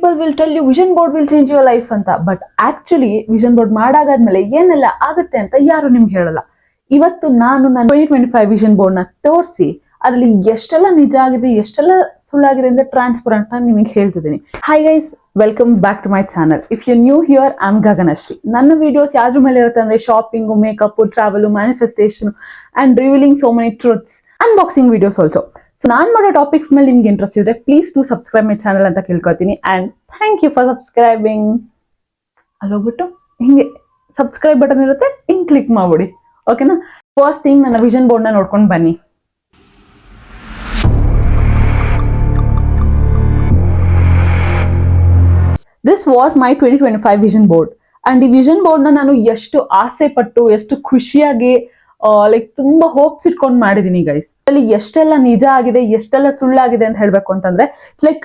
people will tell you vision board will change your life ಅಂತ, but actually vision board ಮಾಡಾಗಾದ್ಮೇಲೆ ಏನೆಲ್ಲ ಆಗುತ್ತೆ ಅಂತ ಯಾರು ನಿಮ್ಗೆ ಹೇಳಲ್ಲ. ಇವತ್ತು ನಾನು ನನ್ನ 2025 ವಿಷನ್ ಬೋರ್ಡ್ ನ ತೋರಿಸಿ ಅದ್ರಲ್ಲಿ ಎಷ್ಟೆಲ್ಲ ನಿಜ ಆಗಿದೆ ಎಷ್ಟೆಲ್ಲ ಸುಳ್ಳಾಗಿದೆ ಅಂದ್ರೆ ಟ್ರಾನ್ಸ್ಪರೆಂಟ್ ನಾನು ನಿಮಗೆ ಹೇಳ್ತಿದ್ದೀನಿ. Hi guys, welcome back to my channel. If you new here, I am Gaganashree. ನನ್ನ ವಿಡಿಯೋಸ್ ಯಾವ್ದ್ರ ಮೇಲೆ ಇರುತ್ತೆ ಅಂದ್ರೆ shopping, makeup, travel, manifestation and revealing so many truths, unboxing videos also. So ನಾನು ಮಾಡೋ ಟಾಪಿಕ್ಸ್ ಮೇಲೆ ನಿಮ್ಗೆ ಇಂಟ್ರೆಸ್ಟ್ ಇದ್ರೆ please to subscribe my channel ಅಂತ ಕೇಳ್ಕೊತೀನಿ. And thank you for subscribing. ಅಲ್ಲೋಗ್ಬಿಟ್ಟು ಹಿಂಗೆ ಸಬ್ಸ್ಕ್ರೈಬ್ ಬಟನ್ ಇರುತ್ತೆ, ಹಿಂಗೆ ಕ್ಲಿಕ್ ಮಾಡ್ಬಿಡಿ, ಓಕೆನಾ? ಫಸ್ಟ್ ಥಿಂಗ್, ನನ್ನ ವಿಷನ್ ಬೋರ್ಡ್ ನ ನೋಡ್ಕೊಂಡು ಬನ್ನಿ. This was my 2025 vision board. And ಈ ವಿಷನ್ ಬೋರ್ಡ್ ನ ನಾನು ಎಷ್ಟು ಆಸೆ ಪಟ್ಟು, ಎಷ್ಟು ಖುಷಿಯಾಗಿ, ಲೈಕ್ ತುಂಬಾ ಹೋಪ್ಸ್ ಇಟ್ಕೊಂಡು ಮಾಡಿದೀನಿ ಗೈಸ್. ಅಲ್ಲಿ ಎಷ್ಟೆಲ್ಲ ನಿಜ ಆಗಿದೆ, ಎಷ್ಟೆಲ್ಲ ಸುಳ್ಳಾಗಿದೆ ಅಂತ ಹೇಳ್ಬೇಕು ಅಂತಂದ್ರೆ ಇಟ್ಸ್ ಲೈಕ್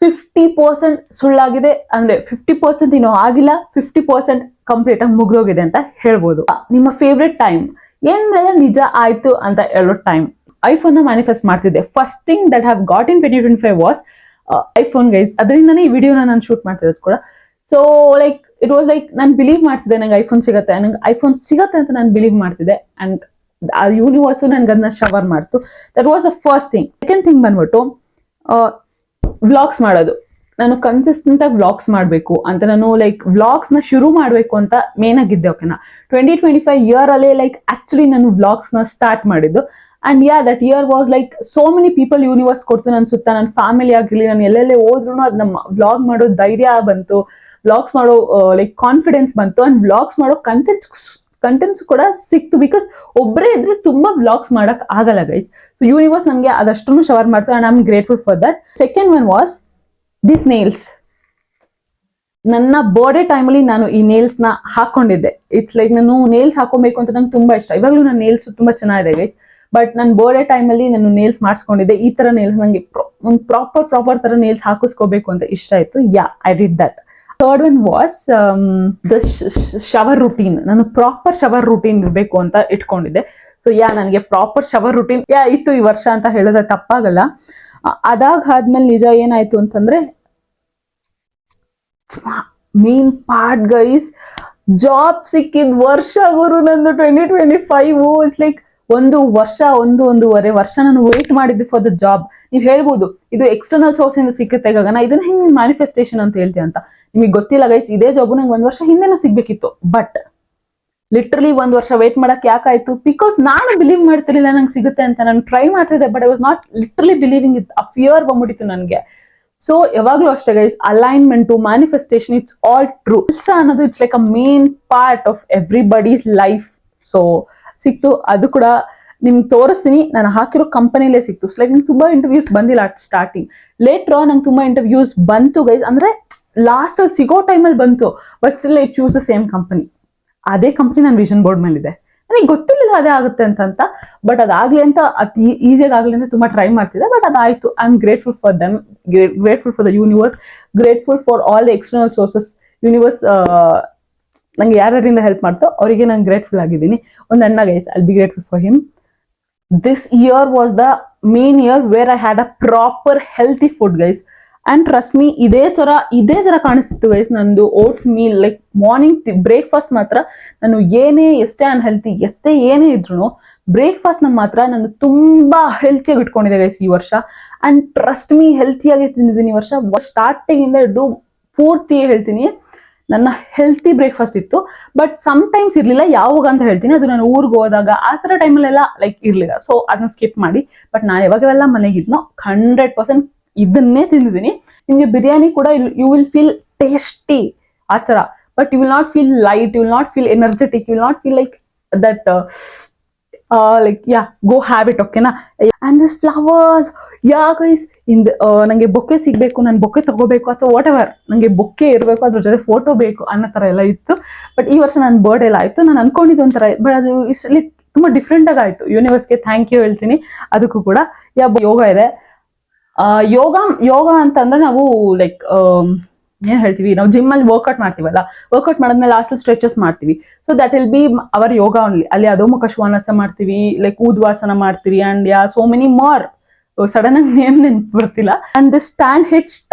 50% ಸುಳ್ಳಾಗಿದೆ, ಅಂದ್ರೆ 50% ಇನ್ನೂ ಆಗಿಲ್ಲ, 50% ಕಂಪ್ಲೀಟ್ ಆಗಿ ಮುಗ್ದೋಗಿದೆ ಅಂತ ಹೇಳ್ಬೋದು. ನಿಮ್ಮ ಫೇವ್ರೆಟ್ ಟೈಮ್ ಏನೆಲ್ಲ ನಿಜ ಆಯ್ತು ಅಂತ ಹೇಳೋ ಟೈಮ್. ಐಫೋನ್ ನ ಮ್ಯಾನಿಫೆಸ್ಟ್ ಮಾಡ್ತಿದ್ದೆ. First thing that have got in 2025 was iPhone guys. ಅದರಿಂದನೇ ಈ ವಿಡಿಯೋನ ನಾನು ಶೂಟ್ ಮಾಡ್ತಿರೋದು ಕೂಡ. So like it was like ನಾನು ಬಿಲೀವ್ ಮಾಡ್ತಿದ್ದೆ ನಂಗೆ ಐಫೋನ್ ಸಿಗತ್ತೆ, ನಂಗೆ ಐಫೋನ್ ಸಿಗತ್ತೆ ಅಂತ ನಾನು ಬಿಲೀವ್ ಮಾಡ್ತಿದ್ದೆ. ಅಂಡ್ ಆ ಯೂನಿವರ್ಸು ನನ್ಗೆ ಅದನ್ನ ಶವರ್ ಮಾಡ್ತು. That was the first thing. Second thing ಬಂದ್ಬಿಟ್ಟು ವ್ಲಾಗ್ಸ್ ಮಾಡೋದು. ನಾನು ಕನ್ಸಿಸ್ಟೆಂಟ್ ಆಗಿ ವ್ಲಾಗ್ಸ್ ಮಾಡಬೇಕು ಅಂತ, ನಾನು ಲೈಕ್ ವ್ಲಾಗ್ಸ್ ನ ಶುರು ಮಾಡಬೇಕು ಅಂತ ಮೇನ್ ಆಗಿದ್ದೆ. ಓಕೆನಾ? 2025 ಇಯರ್ ಅಲ್ಲೇ ಲೈಕ್ ಆಕ್ಚುಲಿ ನಾನು ವ್ಲಾಗ್ಸ್ ನ ಸ್ಟಾರ್ಟ್ ಮಾಡಿದ್ದು. And yeah, that year was like so many people universe ಕೊಡ್ತು ನನ್ನ ಸುತ್ತ. ನನ್ನ ಫ್ಯಾಮಿಲಿ ಆಗಿರ್ಲಿ, ನಾನು ಎಲ್ಲೆಲ್ಲೇ ಹೋದ್ರು ಅದನ್ನ ವ್ಲಾಗ್ ಮಾಡೋ ಧೈರ್ಯ ಬಂತು, ವ್ಲಾಗ್ಸ್ ಮಾಡೋ ಲೈಕ್ ಕಾನ್ಫಿಡೆನ್ಸ್ ಬಂತು. ಅಂಡ್ ವ್ಲಾಗ್ಸ್ ಮಾಡೋ ಕಂಟೆಂಟ್ಸ್ ಕೂಡ ಸಿಕ್ತು. ಬಿಕಾಸ್ ಒಬ್ಬರೇ ಇದ್ರೆ ತುಂಬಾ ವ್ಲಾಗ್ಸ್ ಮಾಡಕ್ ಆಗಲ್ಲ ಗೈಸ್. ಸೊ ಯೂನಿವರ್ಸ್ ನನಗೆ ಅದಷ್ಟನ್ನು ಶವರ್ ಮಾಡ್ತು. And I am grateful for that. Second one was this nails. ನನ್ನ ಬರ್ಡೇ ಟೈಮಲ್ಲಿ ನಾನು ಈ ನೇಲ್ಸ್ ನ ಹಾಕೊಂಡಿದ್ದೆ. ಇಟ್ಸ್ ಲೈಕ್ ನಾನು ನೇಲ್ಸ್ ಹಾಕೊಬೇಕು ಅಂತ ನಂಗೆ ತುಂಬಾ ಇಷ್ಟ. ಇವಾಗಲೂ ನನ್ನ ನೇಲ್ಸ್ ತುಂಬಾ ಚೆನ್ನಾಗಿದೆ ಗೈಸ್. ಬಟ್ ನನ್ನ ಬರ್ಡೇ ಟೈಮಲ್ಲಿ ನಾನು ನೇಲ್ಸ್ ಮಾಡಿಸ್ಕೊಂಡಿದ್ದೆ. ಈ ತರ ನೇಲ್ಸ್ ನಂಗೆ ಒಂದು ಪ್ರಾಪರ್ ತರ ನೇಲ್ಸ್ ಹಾಕಿಸ್ಕೋಬೇಕು ಅಂತ ಇಷ್ಟ ಆಯ್ತು. Yeah, I did that. Third one was the shower routine. ನಾನು ಪ್ರಾಪರ್ ಶವರ್ ರುಟೀನ್ ಇರಬೇಕು ಅಂತ ಇಟ್ಕೊಂಡಿದ್ದೆ. ಸೊ ಯಾ, ನನಗೆ ಪ್ರಾಪರ್ ಶವರ್ ರುಟೀನ್ ಇತ್ತು ಈ ವರ್ಷ ಅಂತ ಹೇಳಿದ್ರೆ ತಪ್ಪಾಗಲ್ಲ. ಅದಾದ್ಮೇಲೆ ನಿಜ ಏನಾಯ್ತು ಅಂತಂದ್ರೆ ಮೇನ್ ಪಾರ್ಟ್ ಗೈಸ್, ಜಾಬ್ ಸಿಕ್ಕಿದ್ ವರ್ಷ ಗುರು ನಂದು 2025. ಇಟ್ಸ್ ಲೈಕ್ ಒಂದೂವರೆ ವರ್ಷ ನಾನು ವೇಟ್ ಮಾಡಿದ್ದೆ ಫಾರ್ ದ ಜಾಬ್. ನೀವ್ ಹೇಳ್ಬೋದು ಇದು ಎಕ್ಸ್ಟರ್ನಲ್ ಸೋರ್ಸ್ ಇಂದ ಸಿಕ್ಕತ್ತೆ ಗಗನ, ಇದನ್ನ ಹೆಂಗ್ ಮ್ಯಾನಿಫೆಸ್ಟೇಷನ್ ಅಂತ ಹೇಳ್ತೀಯ ಅಂತ. ನಿಮಗೆ ಗೊತ್ತಿಲ್ಲ ಗೈಸ್, ಇದೇ ಜಾಬ್ ನಂಗೆ 1 ವರ್ಷ ಹಿಂದೆನೂ ಸಿಗ್ಬೇಕಿತ್ತು. ಬಟ್ ಲಿಟ್ರಲಿ 1 ವರ್ಷ ವೇಟ್ ಮಾಡಕ್ ಯಾಕಾಯ್ತು? ಬಿಕಾಸ್ ನಾನು ಬಿಲೀವ್ ಮಾಡ್ತಿರ್ಲಿಲ್ಲ ನಂಗೆ ಸಿಗುತ್ತೆ ಅಂತ. ನಾನು ಟ್ರೈ ಮಾಡ್ತಿದ್ದೆ, but I was not literally believing it. ಆ ಫಿಯರ್ ಬಂದ್ಬಿಟ್ಟಿತ್ತು ನನಗೆ. ಸೊ ಯಾವಾಗ್ಲೂ ಅಷ್ಟೇ guys, alignment, manifestation, it's all true. ಅನ್ನೋದು it's like a main part of everybody's life. So ಸಿಕ್ತು, ಅದು ಕೂಡ ನಿಮ್ಗೆ ತೋರಿಸ್ತೀನಿ. ನಾನು ಹಾಕಿರೋ ಕಂಪನಿಲೇ ಸಿಕ್ತು. ಲೈಕ್ ನಂಗೆ ತುಂಬಾ ಇಂಟರ್ವ್ಯೂಸ್ ಬಂದಿಲ್ಲ ಸ್ಟಾರ್ಟಿಂಗ್. ಲೇಟ್ರ್ ನಂಗೆ ತುಂಬಾ ಇಂಟರ್ವ್ಯೂಸ್ ಬಂತು ಗೈಸ್. ಅಂದ್ರೆ ಲಾಸ್ಟ್ ಅಲ್ಲಿ ಸಿಗೋ ಟೈಮಲ್ಲಿ ಬಂತು. But still I choose the same company. ಅದೇ ಕಂಪನಿ ನನ್ನ ವಿಷನ್ ಬೋರ್ಡ್ ಮೇಲೆ ಇದೆ. ನನಗೆ ಗೊತ್ತಿರಲಿಲ್ಲ ಅದೇ ಆಗುತ್ತೆ ಅಂತ. ಬಟ್ ಅದಾಗ್ಲಿ ಅಂತ ಅತಿ ಈಸಿಯಾಗಿ ಆಗ್ಲಿ ಅಂತ ತುಂಬಾ ಟ್ರೈ ಮಾಡ್ತಿದ್ದೆ. ಬಟ್ ಅದಾಯ್ತು. I am grateful for them, grateful for the universe, grateful for all the external sources. Universe ನಂಗೆ ಯಾರ್ಯಾರಿಂದ ಹೆಲ್ಪ್ ಮಾಡ್ತೋ ಅವರಿಗೆ ನಾನು ಗ್ರೇಟ್ಫುಲ್ ಆಗಿದ್ದೀನಿ. ಒಂದು ಅಣ್ಣ guys, I be grateful for him. This year was the main year where I had a proper healthy food guys. And trust me, ಇದೇ ತರ ಕಾಣಿಸ್ತಿತ್ತು guys ನಂದು oats meal. Like morning breakfast ಮಾತ್ರ ನಾನು ಎಷ್ಟೇ ಅನ್ಹೆಲ್ತಿ, ಏನೇ ಇದ್ರು ಬ್ರೇಕ್ಫಾಸ್ಟ್ ನ ಮಾತ್ರ ನಾನು ತುಂಬಾ ಹೆಲ್ತಿಯಾಗಿ ಇಟ್ಕೊಂಡಿದ್ದೆ ಗೈಸ್ ಈ ವರ್ಷ. ಅಂಡ್ ಟ್ರಸ್ಟ್ ಮೀ, ಹೆಲ್ತಿಯಾಗಿ ತಿಂದಿದ್ದೀನಿ ಈ ವರ್ಷ. ಸ್ಟಾರ್ಟಿಂಗ್ ಇಂದ ಹಿಡಿದು ಪೂರ್ತಿ ಹೇಳ್ತೀನಿ, ನನ್ನ ಹೆಲ್ತಿ ಬ್ರೇಕ್ಫಾಸ್ಟ್ ಇತ್ತು. ಬಟ್ ಸಮ್ ಟೈಮ್ಸ್ ಇರ್ಲಿಲ್ಲ. ಯಾವಾಗ ಅಂತ ಹೇಳ್ತೀನಿ, ಅದು ನಾನು ಊರಿಗೆ ಹೋದಾಗ ಆ ತರ ಟೈಮಲ್ಲೆಲ್ಲ ಲೈಕ್ ಇರ್ಲಿಲ್ಲ. ಸೊ ಅದನ್ನ ಸ್ಕಿಪ್ ಮಾಡಿ. ಬಟ್ ನಾನು ಯಾವಾಗೆಲ್ಲ ಮನೆಗಿದ್ನೋ 100% ಇದನ್ನೇ ತಿಂದಿದ್ದೀನಿ. ನಿಮ್ಗೆ ಬಿರಿಯಾನಿ ಕೂಡ ಯು ವಿಲ್ ಫೀಲ್ ಟೇಸ್ಟಿ ಆ ತರ. But you will not feel light, you will not feel energetic, you will not feel like that like yeah, go have it, ಓಕೆನಾ? And this flowers, yeah guys, ನಂಗೆ bouquet ಸಿಗ್ಬೇಕು, ನಾನು bouquet ತಗೋಬೇಕು ಅಥವಾ what ever, ನಂಗೆ bouquet ಇರಬೇಕು, ಅದ್ರ ಜೊತೆ ಫೋಟೋ ಬೇಕು ಅನ್ನೋ ತರ ಎಲ್ಲ ಇತ್ತು. ಬಟ್ ಈ ವರ್ಷ ನನ್ನ ಬರ್ಡೇ ಎಲ್ಲ ಆಯ್ತು. ನಾನು ಅನ್ಕೊಂಡಿದ್ದು ಒಂಥರ, ಬಟ್ ಅದು ಇಷ್ಟು ತುಂಬಾ ಡಿಫ್ರೆಂಟ್ ಆಗಿ ಆಯ್ತು. ಯೂನಿವರ್ಸ್ಗೆ ಥ್ಯಾಂಕ್ ಯು ಹೇಳ್ತೀನಿ ಅದಕ್ಕೂ ಕೂಡ. ಯೋಗ ಇದೆ. ಯೋಗ ಅಂತಂದ್ರೆ ನಾವು ಲೈಕ್ ಏನ್ ಹೇಳ್ತೀವಿ, ನಾವು ಜಿಮ್ ಅಲ್ಲಿ ವರ್ಕ್ಔಟ್ ಮಾಡ್ತೀವಲ್ಲ, ವರ್ಕ್ಔಟ್ ಮಾಡಿದ್ಮೇಲೆ ಲಾಸ್ಟ್ ಸ್ಟ್ರೆಚಸ್ ಮಾಡ್ತೀವಿ. So that will be our yoga only. ಅಲ್ಲಿ ಅಧೋಮುಖ ಶ್ವಾನಾಸನ ಮಾಡ್ತೀವಿ, ಲೈಕ್ ಊದ್ವಾಸನ ಮಾಡ್ತೀವಿ. And yeah, so many more. Sudden ಆಗಿ ನೇಮ್ ನೆನ್ಪು ಬರ್ತಿಲ್ಲ. ಅಂಡ್ ದ ಸ್ಟ್ಯಾಂಡ್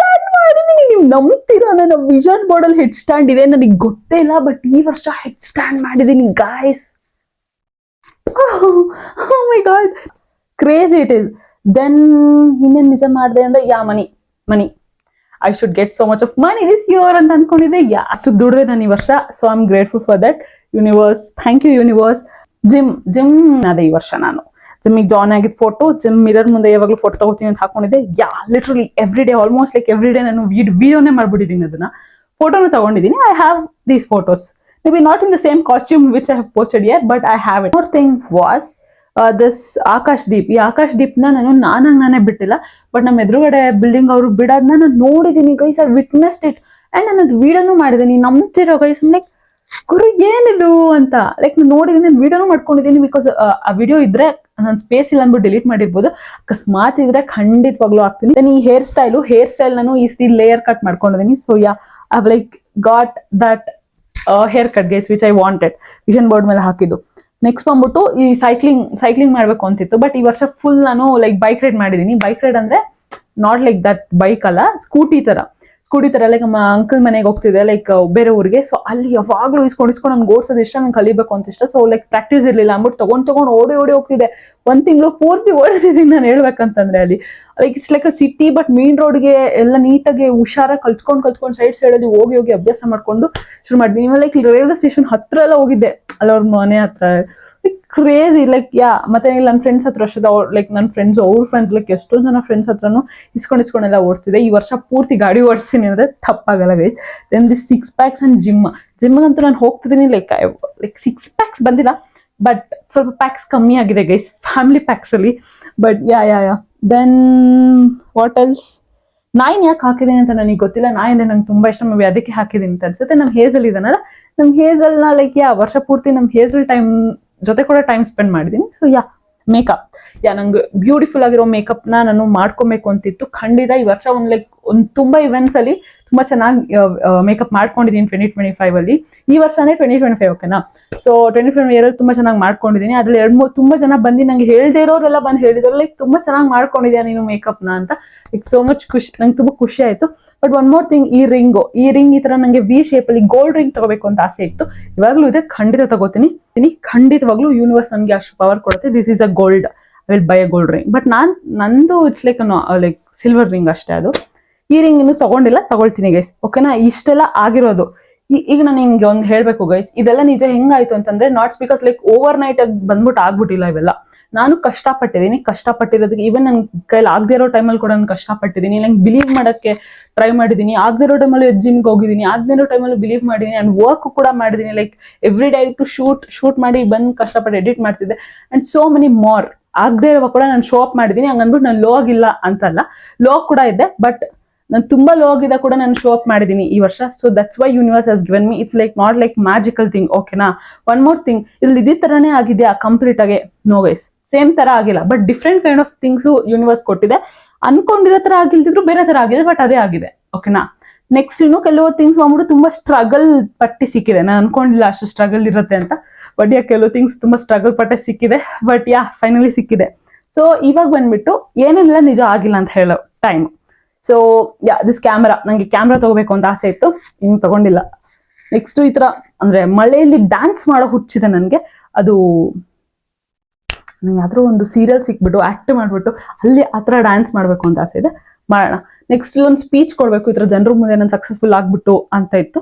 ಮಾಡಿದೀನಿ. ನೀವು ನಂಬ್ತೀರಾ? ನನ್ನ ವಿಷನ್ ಬೋರ್ಡ್ ಅಲ್ಲಿ ಹೆಡ್ ಸ್ಟ್ಯಾಂಡ್ ಇದೆ, ನನಗೆ ಗೊತ್ತೇ ಇಲ್ಲ, ಬಟ್ ಈ ವರ್ಷ ಹೆಡ್ ಸ್ಟ್ಯಾಂಡ್ ಮಾಡಿದೀನಿ guys. Oh my god, crazy it is. Then ಇನ್ನೇನ್ ನಿಜ ಮಾಡಿದೆ ಅಂದ್ರೆ money I should get so much of money this year ಅಂತ ಅನ್ಕೊಂಡಿದ್ದೆ. ಅಷ್ಟು ದುಡ್ದೆ ನಾನು ಈ ವರ್ಷ. So I am grateful for that. Universe, thank you universe. Gym ಅದೇ ಈ ವರ್ಷ ನಾನು ಜಿಮ್ಮಿಗೆ ಜಾಯ್ನ್ ಆಗಿದ್ ಫೋಟೋ, ಜಿಮ್ ಮಿರರ್ ಮುಂದೆ ಯಾವಾಗಲೂ ಫೋಟೋ ತಗೋತೀನಿ ಅಂತ ಹಾಕೊಂಡಿದ್ದೆ. Literally every day, almost like every day ನಾನು ವಿಡಿಯೋನೇ ಮಾಡ್ಬಿಟ್ಟಿದ್ದೀನಿ, ಅದನ್ನ ಫೋಟೋನ ತಗೊಂಡಿದ್ದೀನಿ. I have these photos, maybe not in the same costume which I have posted yet, but I have it. More thing was this Akash Deep. ಈ ಆಕಾಶ್ ದೀಪ್ನ ನಾನೇ ಬಿಟ್ಟಿಲ್ಲ, but ನಮ್ಮ ಎದುರುಗಡೆ ಬಿಲ್ಡಿಂಗ್ ಅವರು ಬಿಡೋದನ್ನ ನಾನು ನೋಡಿದೀನಿ guys. I witnessed it and ನಾನು ಅದು ವಿಡಿಯೋನು ಮಾಡಿದ್ದೀನಿ. ನಂಬ್ತಿರೋ ಗೈಸ್, ಲೈಕ್ ಗುರು ಏನಿದು ಅಂತ ಲೈಕ್ ನಾನು ನೋಡಿದೀನಿ, ವಿಡಿಯೋನು ಮಾಡ್ಕೊಂಡಿದ್ದೀನಿ. ಬಿಕಾಸ್ ಆ ವಿಡಿಯೋ ಇದ್ರೆ ನಾನು ಸ್ಪೇಸ್ ಇಲ್ಲ ಅಂದ್ಬಿಟ್ಟು ಡಿಲೀಟ್ ಮಾಡಿರ್ಬೋದು, ಅಕಸ್ಮಾತ್ ಇದ್ರೆ ಖಂಡಿತವಾಗ್ಲೂ ಆಗ್ತೀನಿ. ಈ ಹೇರ್ ಸ್ಟೈಲ್ ನಾನು ಈ ಲೇಯರ್ ಕಟ್ ಮಾಡ್ಕೊಂಡಿದ್ದೀನಿ. So yeah, I have like got that hair cut guys which I wanted, vision board ಮೇಲೆ ಹಾಕಿದ್ದು. ನೆಕ್ಸ್ಟ್ ಬಂದ್ಬಿಟ್ಟು ಈ ಸೈಕ್ಲಿಂಗ್ ಮಾಡ್ಬೇಕು ಅಂತಿತ್ತು, ಬಟ್ ಈ ವರ್ಷ ಫುಲ್ ನಾನು ಲೈಕ್ ಬೈಕ್ ರೈಡ್ ಮಾಡಿದೀನಿ. ಬೈಕ್ ರೈಡ್ ಅಂದ್ರೆ ನಾಟ್ ಲೈಕ್ ದಟ್ ಬೈಕ್ ಅಲ್ಲ, ಸ್ಕೂಟಿ ತರ ಲೈಕ್ ನಮ್ಮ ಅಂಕಲ್ ಮನೆಗೆ ಹೋಗ್ತಿದೆ, ಲೈಕ್ ಬೇರೆ ಊರಿಗೆ. ಸೊ ಅಲ್ಲಿ ಯಾವಾಗ್ಲೂ ಇಸ್ಕೊಂಡು ನನ್ಗೆ ಓಡಿಸೋದು ಇಷ್ಟ, ನಂಗೆ ಕಲಿಬೇಕು ಅಂತ ಇಷ್ಟ. ಸೊ ಲೈಕ್ ಪ್ರಾಕ್ಟೀಸ್ ಇರ್ಲಿಲ್ಲ ಅಂದ್ಬಿಟ್ಟು ತಗೊಂಡ್ ಓಡಿ ಹೋಗ್ತಿದೆ. 1 ತಿಂಗಳು ಪೂರ್ತಿ ಓಡಿಸಿದೀನಿ ನಾನು ಹೇಳ್ಬೇಕಂತಂದ್ರೆ. ಅಲ್ಲಿ like it's like a city, but main ರೋಡ್ಗೆ ಎಲ್ಲ ನೀಟಾಗಿ ಹುಷಾರಾಗಿ ಕಲ್ತ್ಕೊಂಡು ಸೈಡ್ ಅಲ್ಲಿ ಹೋಗಿ ಅಭ್ಯಾಸ ಮಾಡ್ಕೊಂಡು ಶುರು ಮಾಡಿದ್ವಿ. ಲೈಕ್ ರೈಲ್ವೆ ಸ್ಟೇಷನ್ ಹತ್ರ ಎಲ್ಲ ಹೋಗಿದ್ದೆ, ಅಲ್ಲವ್ರ ಮನೆ ಹತ್ರ. ಲೈಕ್ ಕ್ರೇಜಿ, ಲೈಕ್ ಮತ್ತೆ ನನ್ನ ಫ್ರೆಂಡ್ಸ್ ಹತ್ರ ಅಷ್ಟೇ, ಲೈಕ್ ನನ್ನ ಫ್ರೆಂಡ್ಸ್ ಅವ್ರ ಫ್ರೆಂಡ್ಸ್ ಲೈಕ್ ಎಷ್ಟೊಂದು ಜನ ಫ್ರೆಂಡ್ಸ್ ಹತ್ರನು ಇಸ್ಕೊಂಡೆಲ್ಲ ಓಡಿಸ್ತಿದೆ. ಈ ವರ್ಷ ಪೂರ್ತಿ ಗಾಡಿ ಓಡಿಸ್ತೀನಿ ಅಂದ್ರೆ ತಪ್ಪಾಗಲ್ಲ guys. Then this 6 packs and ಜಿಮ್ಗಂತೂ ನಾನು ಹೋಗ್ತಿದ್ದೀನಿ. ಲೈಕ್ 6 ಪ್ಯಾಕ್ಸ್ ಬಂದಿಲ್ಲ, ಬಟ್ ಸ್ವಲ್ಪ ಪ್ಯಾಕ್ಸ್ ಕಮ್ಮಿ ಆಗಿದೆ ಗೈಸ್, ಫ್ಯಾಮಿಲಿ ಪ್ಯಾಕ್ಸ್ ಅಲ್ಲಿ. But yeah then what else, ನಾಯಿನ್ ಯಾಕೆ ಹಾಕಿದ್ದೀನಿ ಅಂತ ನನಗೆ ಗೊತ್ತಿಲ್ಲ. ನಾಯಿ ಅಂದ್ರೆ ನಂಗೆ ತುಂಬಾ ಇಷ್ಟ, ಮೇ ಬಿ ಅದಕ್ಕೆ ಹಾಕಿದ್ದೀನಿ ಅಂತ ಅನ್ಸುತ್ತೆ. ನಮ್ ಹೇಸಲ್ ಇದನ್ನಲ್ಲ, ನಮ್ ಹೇಸಲ್ನ ಲೈಕ್ ವರ್ಷ ಪೂರ್ತಿ ನಮ್ ಹೇಸಲ್ ಜೊತೆ ಕೂಡ ಟೈಮ್ ಸ್ಪೆಂಡ್ ಮಾಡಿದೀನಿ. ಸೊ ಮೇಕಪ್, ನಂಗೆ ಬ್ಯೂಟಿಫುಲ್ ಆಗಿರೋ ಮೇಕಪ್ ನಾನು ಮಾಡ್ಕೊಬೇಕು ಅಂತಿತ್ತು. ಖಂಡಿತ ಈ ವರ್ಷ ಒಂದು ತುಂಬಾ ಇವೆಂಟ್ಸ್ ಅಲ್ಲಿ ತುಂಬಾ ಚೆನ್ನಾಗಿ ಮೇಕಪ್ ಮಾಡ್ಕೊಂಡಿದ್ದೀನಿ 2025 ಅಲ್ಲಿ. ಈ ವರ್ಷನೇ 2025, ಓಕೆನಾ. ಸೊ 2025 ಇಯರ್ ತುಂಬಾ ಚೆನ್ನಾಗಿ ಮಾಡ್ಕೊಂಡಿದ್ದೀನಿ. ಅದ್ರಲ್ಲಿ ತುಂಬಾ ಜನ ಬಂದು ನಂಗೆ ಹೇಳ್ದೇ ಇರೋರೆಲ್ಲ ಬಂದು ಹೇಳಿದ್ರು, ಲೈಕ್ ತುಂಬಾ ಚೆನ್ನಾಗಿ ಮಾಡ್ಕೊಂಡಿದ್ಯಾ ನೀನು ಮೇಕಪ್ ನ ಅಂತ. ಲೈಕ್ ಸೋ ಮಚ್ ಖುಷಿ, ನಂಗೆ ತುಂಬಾ ಖುಷಿ ಆಯ್ತು. ಬಟ್ ಒನ್ ಮೋರ್ ಥಿಂಗ್, ಈ ರಿಂಗ್ ಈ ತರ ನಂಗೆ ವಿ ಶೇಪ್ ಅಲ್ಲಿ ಗೋಲ್ಡ್ ರಿಂಗ್ ತಗೋಬೇಕು ಅಂತ ಆಸೆ ಇತ್ತು. ಇವಾಗ್ಲೂ ಇದೆ, ಖಂಡಿತ ತಗೋತೀನಿ. ಖಂಡಿತವಾಗ್ಲೂ ಯೂನಿವರ್ಸ್ ನನ್ಗೆ ಅಷ್ಟು ಪವರ್ ಕೊಡುತ್ತೆ. This is a gold, I will buy a gold ring. But ನಂದು ಇಟ್ಸ್ ಲೈಕ್ ಸಿಲ್ವರ್ ರಿಂಗ್ ಅಷ್ಟೇ. ಅದು ಈ ರಿಂಗ್ ಇನ್ನು ತಗೊಳ್ತೀನಿ ಗೈಸ್, ಓಕೆನಾ. ಇಷ್ಟೆಲ್ಲ ಆಗಿರೋದು. ಈಗ ನಾನು ನಿಮ್ಗೆ ಒಂದು ಹೇಳ್ಬೇಕು ಗೈಸ್, ಇದೆಲ್ಲ ನಿಜ ಹೆಂಗಾಯ್ತು ಅಂತಂದ್ರೆ, knots because like over night ಆಗಿ ಬಂದ್ಬಿಟ್ಟು ಆಗ್ಬಿಟ್ಟಿಲ್ಲ ಇವೆಲ್ಲ. ನಾನು ಕಷ್ಟಪಟ್ಟಿರೋದಕ್ಕೆ, ಈವನ್ ನನ್ ಕೈಲಿ ಆಗದೆ ಇರೋ ಟೈಮಲ್ಲಿ ಕೂಡ ನಾನು ಕಷ್ಟಪಟ್ಟಿದ್ದೀನಿ. ನಂಗೆ ಬಿಲೀವ್ ಮಾಡಕ್ಕೆ ಟ್ರೈ ಮಾಡಿದ್ದೀನಿ. ಆಗದೆ ಇರೋ ಟೈಮಲ್ಲಿ ಜಿಮ್ಗೆ ಹೋಗಿದ್ದೀನಿ, ಆಗದೆ ಇರೋ ಟೈಮಲ್ಲಿ ಬಿಲೀವ್ ಮಾಡಿದ್ದೀನಿ. ಅಂಡ್ ವರ್ಕ್ ಕೂಡ ಮಾಡಿದ್ದೀನಿ. Like every day to shoot ಮಾಡಿ ಬಂದು ಕಷ್ಟಪಟ್ಟು ಎಡಿಟ್ ಮಾಡ್ತಿದ್ದೆ. And so many more. ಆಗದೆ ಇರುವ ಕೂಡ ನಾನು ಶೋ ಅಪ್ ಮಾಡಿದ್ದೀನಿ. ಹಂಗಂದ್ಬಿಟ್ಟು ನಾನು ಲೋ ಆಗಿಲ್ಲ ಅಂತಲ್ಲ, ಲೋ ಕೂಡ ಇದೆ, ಬಟ್ ನಾನು ತುಂಬಾ ಲೋ ಆಗಿದ್ದ ಕೂಡ ನಾನು ಶೋ ಅಪ್ ಮಾಡಿದ್ದೀನಿ ಈ ವರ್ಷ. ಸೊ ದಟ್ಸ್ ವೈ ಯೂನಿವರ್ಸ್ ಹಸ್ given me. It's like not like magical thing, ಓಕೆನಾ. ಒನ್ ಮೋರ್ ಥಿಂಗ್, ಇಲ್ಲಿ ಇದೇ ತರಾನೇ ಆಗಿದೆಯಾ ಕಂಪ್ಲೀಟ್ ಆಗಿ? ನೋ ಗೈಸ್, ಸೇಮ್ ತರ ಆಗಿಲ್ಲ, but different kind of things universe ಕೊಟ್ಟಿದೆ. ಅನ್ಕೊಂಡಿರೋ ತರ ಆಗಿಲ್ದಿದ್ರು ಬೇರೆ ತರ ಆಗಿದೆ, ಬಟ್ ಅದೇ ಆಗಿದೆ, ಓಕೆನಾ. ನೆಕ್ಸ್ಟ್ ಇನ್ನು ಕೆಲವು ಥಿಂಗ್ಸ್ ಬಂದ್ಬಿಟ್ಟು ತುಂಬಾ ಸ್ಟ್ರಗಲ್ ಪಟ್ಟಿ ಸಿಕ್ಕಿದೆ. ನಾನು ಅನ್ಕೊಂಡಿಲ್ಲ ಅಷ್ಟು ಸ್ಟ್ರಗಲ್ ಇರುತ್ತೆ ಅಂತ, ಬಟ್ ಕೆಲವು ಥಿಂಗ್ಸ್ ತುಂಬಾ ಸ್ಟ್ರಗಲ್ ಪಟ್ಟೆ ಸಿಕ್ಕಿದೆ. ಬಟ್ ಫೈನಲಿ ಸಿಕ್ಕಿದೆ. ಸೊ ಇವಾಗ ಬಂದ್ಬಿಟ್ಟು ಏನೆಲ್ಲ ನಿಜ ಆಗಿಲ್ಲ ಅಂತ ಹೇಳೋ ಟೈಮ್. ಸೊ ದಿಸ್ ಕ್ಯಾಮ್ರಾ, ನಂಗೆ ಕ್ಯಾಮ್ರಾ ತಗೋಬೇಕು ಅಂತ ಆಸೆ ಇತ್ತು, ಇನ್ನು ತಗೊಂಡಿಲ್ಲ. ನೆಕ್ಸ್ಟ್ ಈ ತರ ಅಂದ್ರೆ ಮಳೆಯಲ್ಲಿ ಡ್ಯಾನ್ಸ್ ಮಾಡೋ ಹುಚ್ಚಿದೆ ನನ್ಗೆ. ಅದು ಯಾವ್ದಾದ್ರು ಒಂದು ಸೀರಿಯಲ್ ಸಿಕ್ಬಿಟ್ಟು ಆಕ್ಟ್ ಮಾಡ್ಬಿಟ್ಟು ಅಲ್ಲಿ ಆತರ ಡ್ಯಾನ್ಸ್ ಮಾಡ್ಬೇಕು ಅಂತ ಆಸೆ ಇದೆ, ಮಾಡೋಣ. ನೆಕ್ಸ್ಟ್ ಒಂದು ಸ್ಪೀಚ್ ಕೊಡ್ಬೇಕು ಈ ತರ ಜನರ ಮುಂದೆ, ನಾನು ಸಕ್ಸಸ್ಫುಲ್ ಆಗ್ಬಿಟ್ಟು ಅಂತ ಇತ್ತು.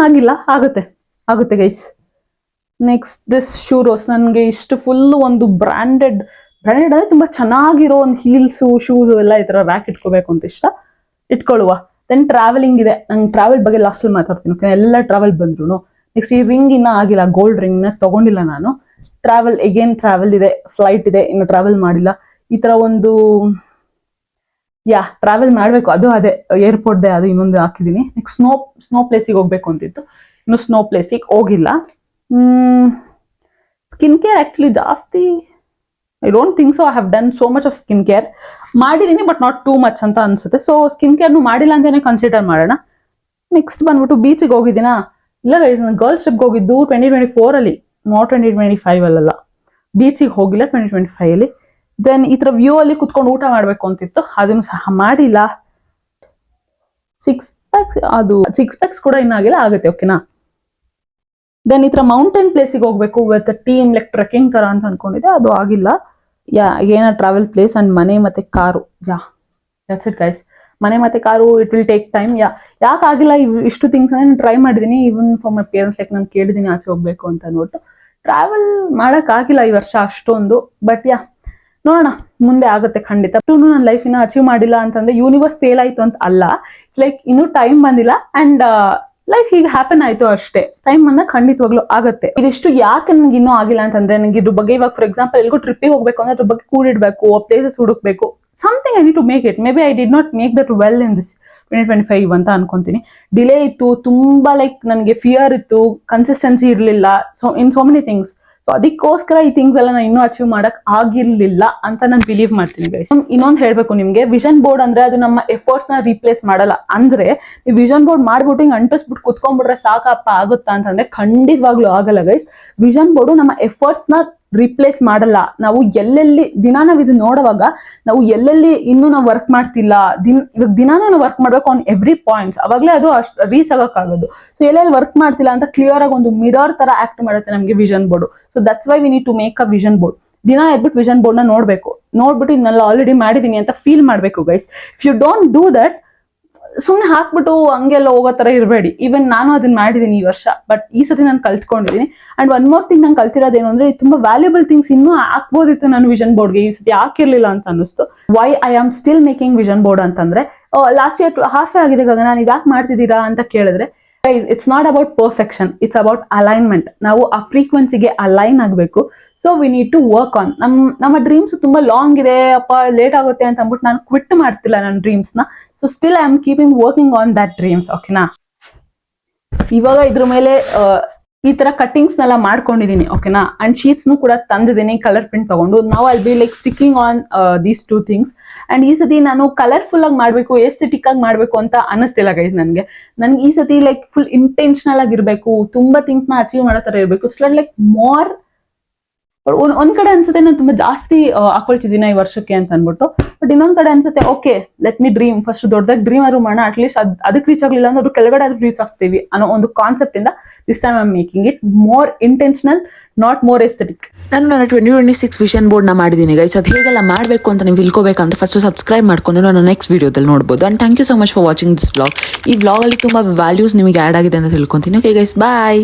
ಆಗಿಲ್ಲ, ಆಗುತ್ತೆ ಗೈಸ್. ನೆಕ್ಸ್ಟ್ ದಿಸ್ ಶೂರೋಸ್, ನನಗೆ ಇಷ್ಟು ಫುಲ್ ಒಂದು ಬ್ರ್ಯಾಂಡೆಡ್ ಅಂದ್ರೆ ತುಂಬಾ ಚೆನ್ನಾಗಿರೋ ಒಂದು ಹೀಲ್ಸು ಶೂಸು ಎಲ್ಲ ಈ ತರ ರ್ಯಾಕ್ ಇಟ್ಕೋಬೇಕು ಅಂತ ಇಟ್ಕೊಳ್ಳುವ. ದೆನ್ ಟ್ರಾವೆಲಿಂಗ್ ಇದೆ, ನಂಗೆ ಟ್ರಾವೆಲ್ ಬಗ್ಗೆ ಲಾಸ್ಟ್ ಅಲ್ಲಿ ಮಾತಾಡ್ತೀನಿ, ಓಕೆ. ಎಲ್ಲ ಟ್ರಾವೆಲ್ ಬಂದ್ರು. ನೆಕ್ಸ್ಟ್ ಈ ರಿಂಗ್ ಇನ್ನ ಆಗಿಲ್ಲ, ಗೋಲ್ಡ್ ರಿಂಗ್ ನ ತಗೊಂಡಿಲ್ಲ ನಾನು. ಟ್ರಾವೆಲ್ ಇದೆ, ಫ್ಲೈಟ್ ಇದೆ, ಇನ್ನು ಟ್ರಾವೆಲ್ ಮಾಡಿಲ್ಲ. ಈ ತರ ಒಂದು ಟ್ರಾವೆಲ್ ಮಾಡ್ಬೇಕು, ಅದು ಅದೇ ಏರ್ಪೋರ್ಟ್ ದೇ, ಅದು ಇನ್ನೊಂದು ಹಾಕಿದೀನಿ. ನೆಕ್ಸ್ಟ್ ಸ್ನೋ ಪ್ಲೇಸಿಗೆ ಹೋಗ್ಬೇಕು ಅಂತಿತ್ತು, ಇನ್ನು ಸ್ನೋ ಪ್ಲೇಸಿಗೆ ಹೋಗಿಲ್ಲ. ಸ್ಕಿನ್ ಕೇರ್ ಆಕ್ಚುಲಿ ಜಾಸ್ತಿ I don't think so. I have done so much of skin care ಮಾಡಿದೀನಿ, ಬಟ್ ನಾಟ್ ಟೂ ಮಚ್ ಅಂತ ಅನ್ಸುತ್ತೆ. ಸೊ ಸ್ಕಿನ್ ಕೇರ್ನು ಮಾಡಿಲ್ಲ ಅಂತಾನೆ ಕನ್ಸಿಡರ್ ಮಾಡೋಣ. ನೆಕ್ಸ್ಟ್ ಬಂದ್ಬಿಟ್ಟು ಬೀಚಿಗೆ ಹೋಗಿದ್ದೀನಾ? ಇಲ್ಲ, ಗರ್ಲ್ಸ್ ಟ್ರಿಪ್ಗೆ ಹೋಗಿದ್ದು 2024 ಅಲ್ಲಿ, ನಾಟ್ 2025 ಅಲ್ಲ. ಬೀಚಿಗೆ ಹೋಗಿಲ್ಲ 2025 ಅಲ್ಲಿ. ದೆನ್ ಈ ತರ ವ್ಯೂ ಅಲ್ಲಿ ಕುತ್ಕೊಂಡು ಊಟ ಮಾಡ್ಬೇಕು ಅಂತಿತ್ತು, ಅದನ್ನು ಸಹ ಮಾಡಿಲ್ಲ. ಸಿಕ್ಸ್ ಪ್ಯಾಕ್ಸ್ ಕೂಡ ಇನ್ನಾಗಿಲ್ಲ, ಆಗುತ್ತೆ. ಓಕೆನಾ. ದೆನ್ ಈ ತರ ಮೌಂಟೇನ್ ಪ್ಲೇಸಿಗೆ ಹೋಗ್ಬೇಕು ವಿತ್ ಟೀಮ್, ಲೈಕ್ ಟ್ರೆಕ್ಕಿಂಗ್ ತರ ಅಂತ ಅನ್ಕೊಂಡಿದ್ದೆ, ಅದು ಆಗಿಲ್ಲ. ಟ್ರಾವೆಲ್ ಪ್ಲೇಸ್ ಅಂಡ್ ಮನೆ ಮತ್ತೆ ಕಾರು. That's it guys. ಮನೆ ಮತ್ತೆ ಕಾರು, ಇಟ್ ವಿಲ್ ಟೇಕ್ ಟೈಮ್. ಯಾಕಾಗಿಲ್ಲ ಇಷ್ಟು ಥಿಂಗ್ಸ್ ನಾನು ಟ್ರೈ ಮಾಡಿದೀನಿ. Even for my parents, like ನಾನು ಕೇಳಿದೀನಿ ಆಚೆ ಹೋಗ್ಬೇಕು ಅಂತ ಅಂದ್ಬಿಟ್ಟು. ಟ್ರಾವೆಲ್ ಮಾಡಕ್ ಆಗಿಲ್ಲ ಈ ವರ್ಷ ಅಷ್ಟೊಂದು. ಬಟ್ ನೋಡೋಣ, ಮುಂದೆ ಆಗುತ್ತೆ ಖಂಡಿತ. ನನ್ನ ಲೈಫ್ ಇನ್ನ ಅಚೀವ್ ಮಾಡಿಲ್ಲ ಅಂತಂದ್ರೆ ಯೂನಿವರ್ಸ್ ಫೇಲ್ ಆಯ್ತು ಅಂತ ಅಲ್ಲ. ಇಟ್ಸ್ ಲೈಕ್ ಇನ್ನೂ ಟೈಮ್ ಬಂದಿಲ್ಲ ಅಂಡ್ ಲೈಫ್ ಹೀಗೆ ಹ್ಯಾಪನ್ ಆಯ್ತು ಅಷ್ಟೇ. ಟೈಮ್ ಬಂದಾಗ ಖಂಡಿತವಾಗ್ಲೂ ಆಗುತ್ತೆ. ಇದಿಷ್ಟು ಯಾಕೆ ನನ್ಗೆ ಇನ್ನೂ ಆಗಿಲ್ಲ ಅಂತಂದ್ರೆ, ನನಗೆ ಇದ್ರ ಬಗ್ಗೆ ಇವಾಗ ಫಾರ್ ಎಕ್ಸಾಂಪಲ್ ಎಲ್ಗೂ ಟ್ರಿಪ್ಪಿಗೆ ಹೋಗ್ಬೇಕು ಅಂದ್ರೆ ಅದ್ರ ಬಗ್ಗೆ ಕೂಡಿಡ್ಬೇಕು, ಪ್ಲೇಸಸ್ ಹುಡುಕ್ಬೇಕು. Something I need to make it. Maybe I did not make that well in this 2025 ಅಂತ ಅನ್ಕೊಂತೀನಿ. ಡಿಲೇ ಇತ್ತು ತುಂಬಾ, ಲೈಕ್ ನನಗೆ ಫಿಯರ್ ಇತ್ತು, ಕನ್ಸಿಸ್ಟೆನ್ಸಿ ಇರ್ಲಿಲ್ಲ, in so many things. So ಅದಕ್ಕೋಸ್ಕರ ಈ ಥಿಂಗ್ಸ್ ಎಲ್ಲ ನಾನು ಇನ್ನೂ ಅಚೀವ್ ಮಾಡಕ್ ಆಗಿರ್ಲಿಲ್ಲ ಅಂತ ನಾನು ಬಿಲೀವ್ ಮಾಡ್ತೀನಿ ಗೈಸ್. ಇನ್ನೊಂದು ಹೇಳ್ಬೇಕು ನಿಮ್ಗೆ, ವಿಷನ್ ಬೋರ್ಡ್ ಅಂದ್ರೆ ಅದು ನಮ್ಮ ಎಫರ್ಟ್ಸ್ ನ ರೀಪ್ಲೇಸ್ ಮಾಡಲ್ಲ. ಅಂದ್ರೆ ನೀವು ವಿಷನ್ ಬೋರ್ಡ್ ಮಾಡ್ಬಿಟ್ಟು ಹಿಂಗ್ ಅಂಟಿಸ್ಬಿಟ್ಟು ಕುತ್ಕೊಂಡ್ಬಿಟ್ರೆ ಸಾಕಪ್ಪ ಆಗುತ್ತಾ ಅಂತಂದ್ರೆ ಖಂಡಿತವಾಗ್ಲೂ ಆಗಲ್ಲ ಗೈಸ್. ವಿಷನ್ ಬೋರ್ಡ್ ನಮ್ಮ ಎಫರ್ಟ್ಸ್ ನ ರಿಪ್ಲೇಸ್ ಮಾಡಲ್ಲ. ನಾವು ಎಲ್ಲೆಲ್ಲಿ ನಾವು ಇದು ನೋಡುವಾಗ ನಾವು ಎಲ್ಲೆಲ್ಲಿ ಇನ್ನೂ ನಾವು ವರ್ಕ್ ಮಾಡ್ತಿಲ್ಲ, ಇವಾಗ ದಿನಾನು ನಾವು ವರ್ಕ್ ಮಾಡ್ಬೇಕು ಆನ್ ಎವ್ರಿ ಪಾಯಿಂಟ್ಸ್, ಅವಾಗಲೇ ಅದು ಅಷ್ಟು ರೀಚ್ ಆಗೋಕ್ಕಾಗೋದು. ಸೊ ಎಲ್ಲೆಲ್ಲಿ ವರ್ಕ್ ಮಾಡ್ತಿಲ್ಲ ಅಂತ ಕ್ಲಿಯರ್ ಆಗಿ ಒಂದು ಮಿರರ್ ತರ ಆಕ್ಟ್ ಮಾಡುತ್ತೆ ನಮಗೆ vision board. So that's why we need to make a vision board. ದಿನ ಎದ್ಬಿಟ್ಟು ವಿಷನ್ ಬೋರ್ಡ್ ನ ನೋಡ್ಬಿಟ್ಟು ಇದನ್ನೆಲ್ಲ ಆಲ್ರೆಡಿ ಮಾಡಿದೀನಿ ಅಂತ ಫೀಲ್ ಮಾಡ್ಬೇಕು guys. If you don't do that, ಸುಮ್ನೆ ಹಾಕ್ಬಿಟ್ಟು ಹಂಗೆಲ್ಲ ಹೋಗೋ ತರ ಇರಬೇಡಿ. ಈವನ್ ನಾನು ಅದನ್ನ ಮಾಡಿದೀನಿ ಈ ವರ್ಷ, ಬಟ್ ಈ ಸತಿ ನಾನು ಕಲ್ತ್ಕೊಂಡಿದ್ದೀನಿ. ಅಂಡ್ ಒನ್ ಮೋರ್ ಥಿಂಗ್, ನಂಗೆ ಕಲ್ತಿರೋದೇನು ಅಂದ್ರೆ, ತುಂಬಾ ವ್ಯಾಲ್ಯೂಬಲ್ ಥಿಂಗ್ಸ್ ಇನ್ನೂ ಹಾಕ್ಬೋದಿತ್ತು ನಾನು ವಿಷನ್ ಬೋರ್ಡ್ಗೆ, ಈ ಸತಿ ಹಾಕಿರ್ಲಿಲ್ಲ ಅಂತ ಅನ್ನಿಸ್ತು. Why I am still making vision board ಅಂತಂದ್ರೆ, ಲಾಸ್ಟ್ ಇಯರ್ ಹಾಫ್ ಆಗಿದೆ ನಾನು ಯಾಕೆ ಮಾಡ್ತಿದ್ದೀರಾ ಅಂತ ಕೇಳಿದ್ರೆ, it's not about perfection, it's about alignment. ನಾವು ಆ ಫ್ರೀಕ್ವೆನ್ಸಿಗೆ ಅಲೈನ್ ಆಗಬೇಕು. So we need to work on. ನಮ್ಮ ಡ್ರೀಮ್ಸ್ ತುಂಬಾ ಲಾಂಗ್ ಇದೆ, ಅಪ್ಪ ಲೇಟ್ ಆಗುತ್ತೆ ಅಂತ ಅಂದ್ಬಿಟ್ಟು ನಾನು ಕ್ವಿಟ್ ಮಾಡ್ತಿಲ್ಲ ನನ್ನ ಡ್ರೀಮ್ಸ್ ನ. So still I am keeping working on that dreams. ಓಕೆನಾ. ಇವಾಗ ಇದ್ರ ಮೇಲೆ ಈ ತರ ಕಟ್ಟಿಂಗ್ಸ್ ನೆಲ್ಲ ಮಾಡ್ಕೊಂಡಿದೀನಿ. ಓಕೆನಾ. ಅಂಡ್ ಶೀಟ್ಸ್ ಕೂಡ ತಂದಿದ್ದೀನಿ ಕಲರ್ ಪ್ರಿಂಟ್ ತಗೊಂಡು. ನಾವು I'll be like sticking on these two things. And ಈ ಸತಿ ನಾನು ಕಲರ್ಫುಲ್ ಆಗಿ ಮಾಡ್ಬೇಕು, ಎಸ್ಥೆಟಿಕ್ ಆಗಿ ಮಾಡ್ಬೇಕು ಅಂತ ಅನಿಸ್ತಿಲ್ಲ ಗೈಸ್. ನನ್ಗೆ ಈ ಸತಿ ಲೈಕ್ ಫುಲ್ ಇಂಟೆನ್ಷನಲ್ ಆಗಿರ್ಬೇಕು, ತುಂಬಾ ಥಿಂಗ್ಸ್ ನ ಅಚೀವ್ ಮಾಡೋ ತರ ಇರ್ಬೇಕು. ಸೊ ಲೈಕ್ ಮೋರ್ ಒಂದ್ ಕಡೆ ಅನ್ಸುತ್ತೆ ನಾನು ತುಂಬಾ ಜಾಸ್ತಿ ಹಾಕೊಳ್ತಿದ್ದೀನಿ ಈ ವರ್ಷಕ್ಕೆ ಅಂತ ಅನ್ಬಿಟ್ಟು. ಬಟ್ ಇನ್ನೊಂದ್ ಕಡೆ ಅನ್ಸುತ್ತೆ, okay let me dream, first ದೊಡ್ಡದಾಗಿ ಡ್ರೀಮ್ ಆದ್ರೂ ಮಾಡೋಣ, ಅಟ್ಲೀಸ್ಟ್ ಅದಕ್ಕೆ ರೀಚ್ ಆಗ್ಲಿಲ್ಲ ಅಂದ್ರೆ ಅದ್ರ ಕೆಳಗಡೆ ಆದ್ರೂ ರೀಚ್ ಆಗ್ತೀವಿ ಅನ್ನೋ ಒಂದು ಕಾನ್ಸೆಪ್ಟ್ ಇಂದ this time I am making it more intentional, not more aesthetic. ನಾನು ನನ್ನ 2026 ವಿಷನ್ ಬೋರ್ಡ್ ನ ಮಾಡಿದ್ದೀನಿ ಗೈಸ್. ಅದು ಹೇಗೆಲ್ಲ ಮಾಡಬೇಕು ಅಂತ ನೀವು ತಿಳ್ಕೋಬೇಕಂದ್ರೆ ಫಸ್ಟ್ ಸಬ್ಸ್ಕ್ರೈಬ್ ಮಾಡ್ಕೊಂಡು ನಾನು ನೆಕ್ಸ್ಟ್ ವಿಡಿಯೋದಲ್ಲಿ ನೋಡ್ಬೋದು. And thank you so much for watching this vlog. ಈ ವ್ಲಾಗ್ ಅಲ್ಲಿ ತುಂಬಾ ವ್ಯಾಲ್ಯೂಸ್ ನಿಮಗೆ ಆಡ್ ಆಗಿದೆ ಅಂತ ತಿಳ್ಕೊಂತೀನಿ. ಓಕೆ ಗೈಸ್, ಬಾಯ್.